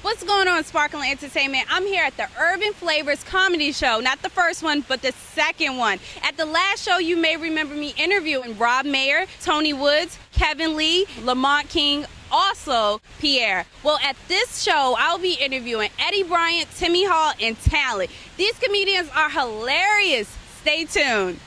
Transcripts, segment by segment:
What's going on, Sparkling Entertainment? I'm here at the UrbanFlavorz comedy show. Not the first one, but the second one. At the last show, you may remember me interviewing Rob Mayer, Tony Woods, Kevin Lee, Lamont King, also Pierre. Well, at this show, I'll be interviewing Eddie Bryant, Timmy Hall, and Talent. These comedians are hilarious. Stay tuned.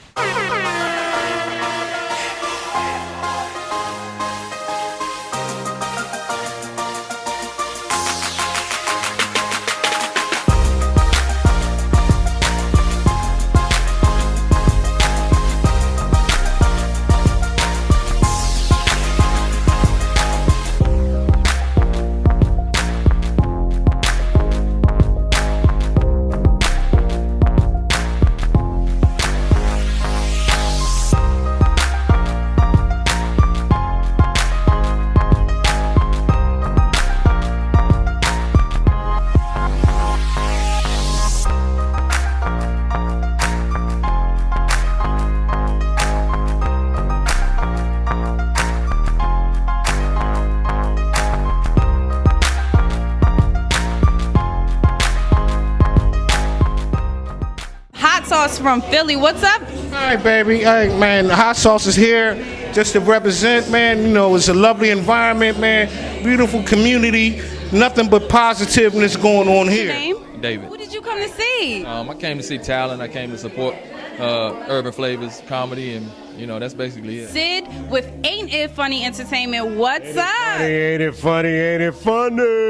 Sauce from Philly. What's up? Hi, baby. Hey, man, Hot Sauce is here just to represent, man. You know, it's a lovely environment, man. Beautiful community. Nothing but positiveness going on here. Your name? David. Who did you come to see? I came to see Talent. I came to support UrbanFlavorz comedy, and you know that's basically it. Sid with Ain't It Funny Entertainment. What's up? Ain't it funny? Ain't it funny?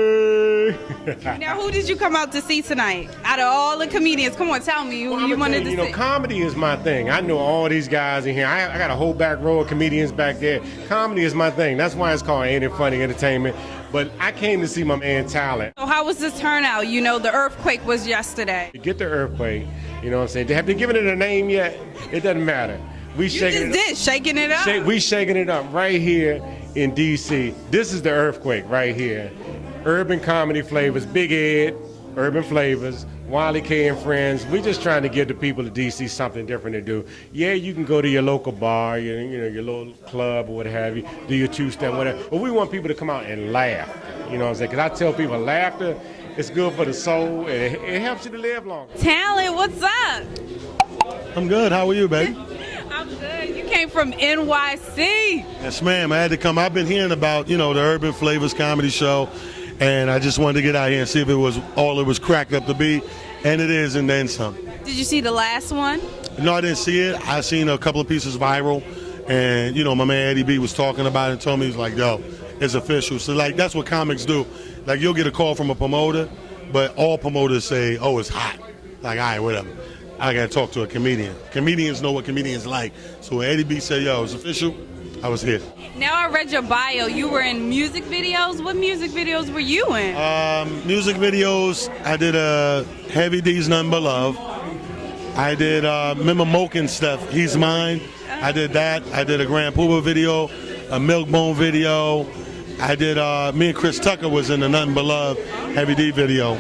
Now, who did you come out to see tonight? Out of all the comedians, come on, tell me who you wanted to see. You know, comedy is my thing. I know all these guys in here. I got a whole back row of comedians back there. Comedy is my thing. That's why it's called Ain't It Funny Entertainment. But I came to see my man Talent. So how was the turnout? You know, the earthquake was yesterday. Get the earthquake. You know what I'm saying? Have they given it a name yet? It doesn't matter. We shaking shaking it up. We shaking it up right here in D.C. This is the earthquake right here. Urban Comedy Flavors, Big Ed, UrbanFlavorz, Wiley K and Friends. We just trying to give the people of D.C. something different to do. Yeah, you can go to your local bar, you know, your little club or what have you, do your two-step, whatever. But we want people to come out and laugh. You know what I'm saying? Because I tell people laughter is good for the soul, and it helps you to live longer. Talent, what's up? I'm good. How are you, baby? I'm good. You came from NYC. Yes, ma'am. I had to come. I've been hearing about, you know, the UrbanFlavorz comedy show, and I just wanted to get out here and see if it was all it was cracked up to be, and it is, and then some. Did you see the last one? No, I didn't see it. I seen a couple of pieces viral, and, you know, my man Eddie B was talking about it and told me, he was like, yo, it's official. So, like, that's what comics do. Like, you'll get a call from a promoter, but all promoters say, oh, it's hot. Like, all right, whatever. I got to talk to a comedian. Comedians know what comedians like. So when Eddie B said, yo, it's official, I was here. Now I read your bio. You were in music videos. What music videos were you in? Music videos, I did Heavy D's Nothing But Love. I did, remember Moke and stuff, He's Mine. I did that. I did a Grand Pooba video, a Milkbone video. I did, me and Chris Tucker was in the Nothing But Love Heavy D video.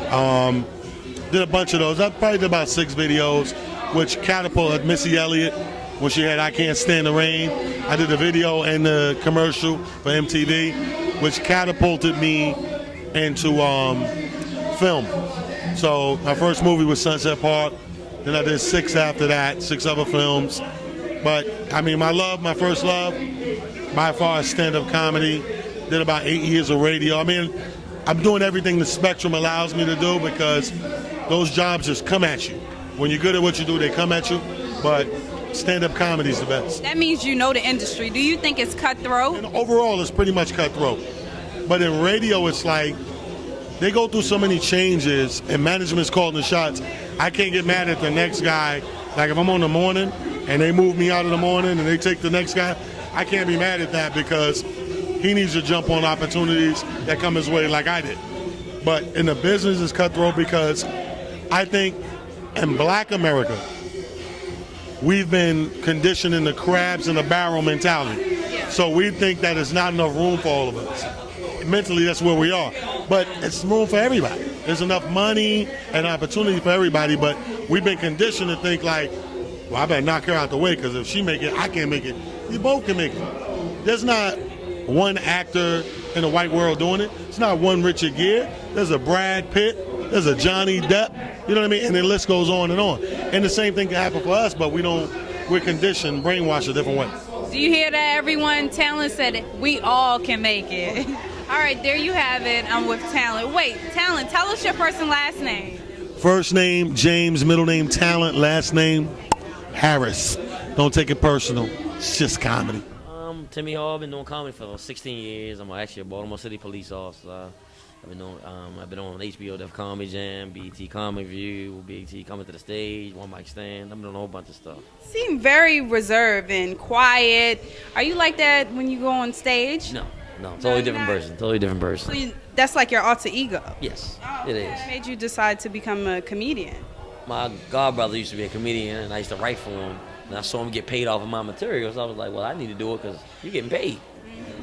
Did a bunch of those. I probably did about 6 videos, which catapulted Missy Elliott when she had I Can't Stand the Rain. I did a video and the commercial for MTV, which catapulted me into film. So my first movie was Sunset Park. Then I did 6 after that, 6 other films. But I mean, my first love, by far, is stand-up comedy. Did about 8 years of radio. I mean, I'm doing everything the spectrum allows me to do because those jobs just come at you. When you're good at what you do, they come at you. But stand-up comedy is the best. That means you know the industry. Do you think it's cutthroat? And overall, it's pretty much cutthroat. But in radio, it's like they go through so many changes, and management's calling the shots. I can't get mad at the next guy. Like if I'm on the morning and they move me out of the morning and they take the next guy, I can't be mad at that because he needs to jump on opportunities that come his way like I did. But in the business, it's cutthroat because I think in Black America, we've been conditioned in the crabs in the barrel mentality. So we think that there's not enough room for all of us. Mentally, that's where we are. But it's room for everybody. There's enough money and opportunity for everybody, but we've been conditioned to think like, well, I better knock her out the way because if she make it, I can't make it. You both can make it. There's not one actor in the white world doing it. It's not one Richard Gere. There's a Brad Pitt. There's a Johnny Depp. You know what I mean? And the list goes on and on. And the same thing can happen for us, but we're conditioned, brainwashed a different way. Do you hear that, everyone? Talent said we all can make it. All right, there you have it. I'm with Talent. Wait, Talent, tell us your first and last name. First name, James. Middle name, Talent. Last name, Harris. Don't take it personal. It's just comedy. Timmy Hall. I've been doing comedy for 16 years. I'm actually a Baltimore City police officer. I've been on HBO Def Comedy Jam, BET Comic View, BET Coming to the Stage, One Mic Stand. I've been doing a whole bunch of stuff. Seem very reserved and quiet. Are you like that when you go on stage? No, totally different person. Totally different person. So that's like your alter ego. Yes, Oh, it okay. is. What made you decide to become a comedian? My godbrother used to be a comedian, and I used to write for him. And I saw him get paid off of my material, so I was like, well, I need to do it because you're getting paid.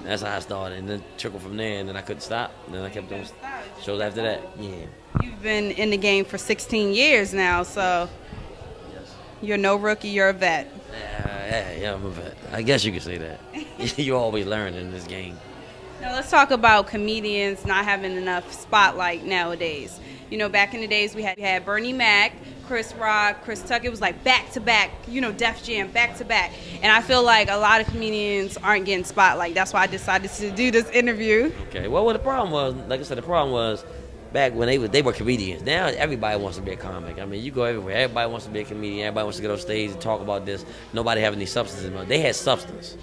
That's how I started, and then trickled from there, and then I couldn't stop. And then I kept doing shows after that. Yeah. You've been in the game for 16 years now, so you're no rookie, you're a vet. Yeah, I'm a vet. I guess you could say that. You always learn in this game. Now let's talk about comedians not having enough spotlight nowadays. You know, back in the days we had Bernie Mac, Chris Rock, Chris Tucker. It was like back to back, you know, Def Jam, back to back. And I feel like a lot of comedians aren't getting spotlight. That's why I decided to do this interview. Okay, well, the problem was, like I said, the problem was back when they were comedians. Now everybody wants to be a comic. I mean, you go everywhere. Everybody wants to be a comedian. Everybody wants to get on stage and talk about this. Nobody have any substance anymore. They had substance,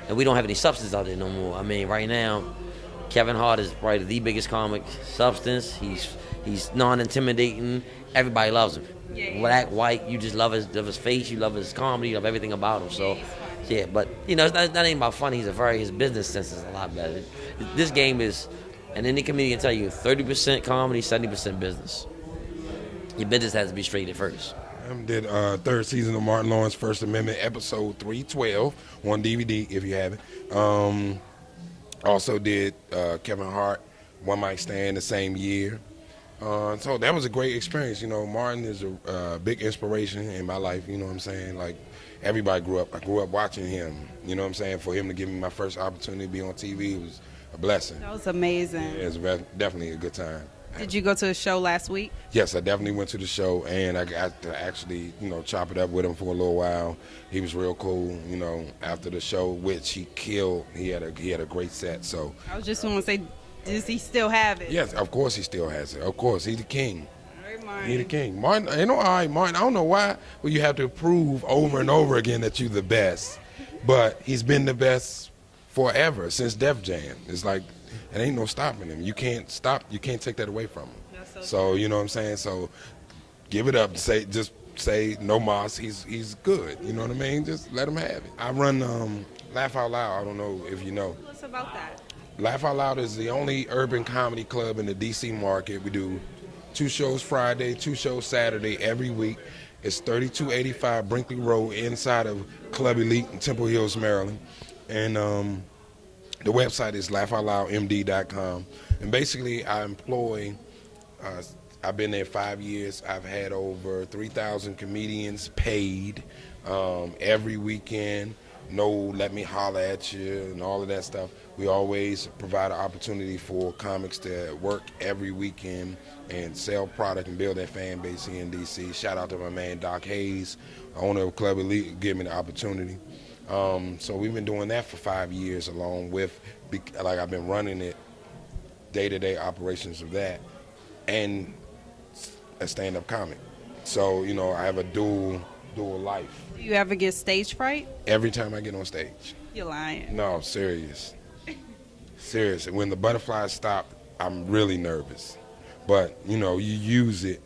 and we don't have any substance out there no more. I mean, right now, Kevin Hart is probably the biggest comic. Substance. He's non-intimidating. Everybody loves him. Yeah. Black, white, you just love his face. You love his comedy. You love everything about him. So, yeah. But you know, it's not ain't about fun. His business sense is a lot better. This game is. And any comedian tell you 30% comedy, 70% business. Your business has to be straight at first. I did third season of Martin Lawrence First Amendment, episode 312 on DVD if you have it. Also did Kevin Hart, One Mic Stand the same year. So that was a great experience. You know, Martin is a big inspiration in my life. You know what I'm saying? Like everybody I grew up watching him. You know what I'm saying? For him to give me my first opportunity to be on TV was a blessing. That was amazing. Yeah, it was definitely a good time. Did you go to a show last week? Yes, I definitely went to the show, and I got to actually, you know, chop it up with him for a little while. He was real cool, you know. After the show, which he killed, he had a great set. So I was just going to say, does he still have it? yes, of course he still has it. Of course, he's the king. All right, Martin. He's the king. Martin, you know, all right, Martin. I don't know why, but you have to prove over and over again that you're the best. But he's been the best forever since Def Jam. It's like. It ain't no stopping him. You can't stop. You can't take that away from him. So you know what I'm saying. So give it up. Just say no mas. He's good. You know what I mean. Just let him have it. I run Laugh Out Loud. I don't know if you know. What's about that? Laugh Out Loud is the only urban comedy club in the DC market. We do 2 shows Friday, 2 shows Saturday every week. It's 3285 Brinkley Road inside of Club Elite in Temple Hills, Maryland, and the website is laughoutloudmd.com. And basically, I employ, I've been there 5 years. I've had over 3,000 comedians paid every weekend. No, let me holler at you and all of that stuff. We always provide an opportunity for comics to work every weekend and sell product and build their fan base here in D.C. Shout out to my man, Doc Hayes, owner of Club Elite, gave me the opportunity. So we've been doing that for 5 years along with, like I've been running it, day-to-day operations of that, and a stand-up comic. So, you know, I have a dual life. Do you ever get stage fright? Every time I get on stage. You're lying. No, I'm serious. Serious. When the butterflies stop, I'm really nervous. But, you know, you use it,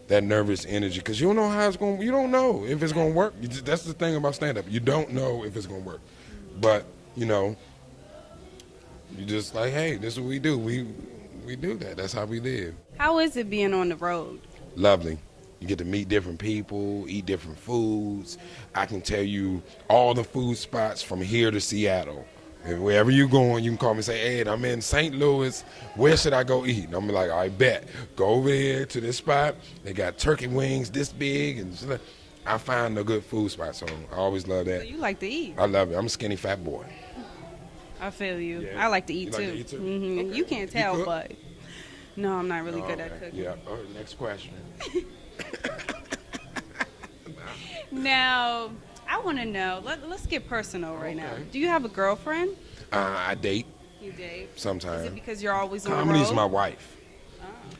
that nervous energy, because you don't know how it's going. You don't know if it's going to work. That's the thing about stand-up. You don't know if it's going to work. But, you know, you just like, hey, this is what we do. We do that. That's how we live. How is it being on the road? Lovely. You get to meet different people, eat different foods. I can tell you all the food spots from here to Seattle. And wherever you're going, you can call me and say, hey, I'm in St. Louis. Where should I go eat? And I'm like, I bet. Go over here to this spot. They got turkey wings this big. And I find a good food spot, so I always love that. So you like to eat? I love it. I'm a skinny fat boy. I feel you. Yeah. I like to eat You too. like to eat too? Okay. You can't You tell, cook? but no, I'm not really good Okay. at cooking. Yeah. All right, next question. Now, I want to know. Let's get personal right now. Okay. Do you have a girlfriend? I date You date. Is sometimes. it because you're always on the Comedy road? is my wife.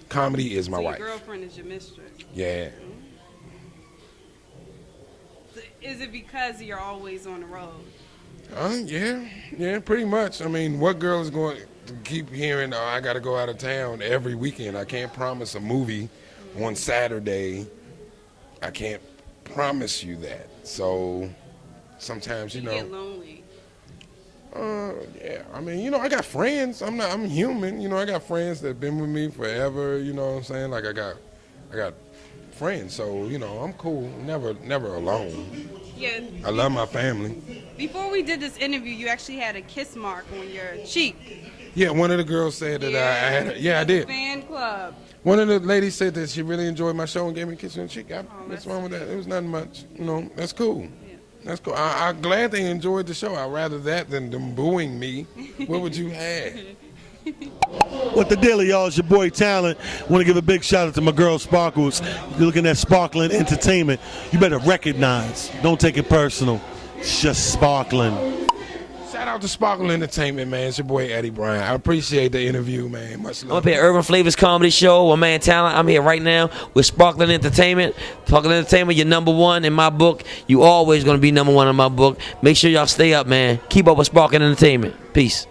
Comedy is my so wife. Your girlfriend is your mistress. Yeah. Is it because you're always on the road? Yeah, pretty much. I mean, what girl is going to keep hearing, I got to go out of town every weekend? I can't promise a movie on Saturday. I can't promise you that. So sometimes, You get lonely. yeah. I mean, I got friends. I'm human. I got friends that have been with me forever. You know what I'm saying? Like I got friends. So I'm cool. Never alone. Yeah. I love my family. Before we did this interview, you actually had a kiss mark on your cheek. Yeah, one of the girls said that I had. Yeah, I did. Fan club. One of the ladies said that she really enjoyed my show and gave me a kiss on the cheek. that's What's wrong with that? It was nothing much. That's cool. That's cool. I'm glad they enjoyed the show. I'd rather that than them booing me. What would you have? What the deal, y'all? It's your boy Talent. Want to give a big shout out to my girl Sparkles. You're looking at Sparkling Entertainment. You better recognize. Don't take it personal. It's just sparkling. Shout out to Sparkle Entertainment, man. It's your boy Eddie Bryant. I appreciate the interview, man. Much I'm love. up here at UrbanFlavorz Comedy Show. My man Talent. I'm here right now with Sparkling Entertainment. Sparkling Entertainment, you're #1 in my book. You always gonna be #1 in my book. Make sure y'all stay up, man. Keep up with Sparkling Entertainment. Peace.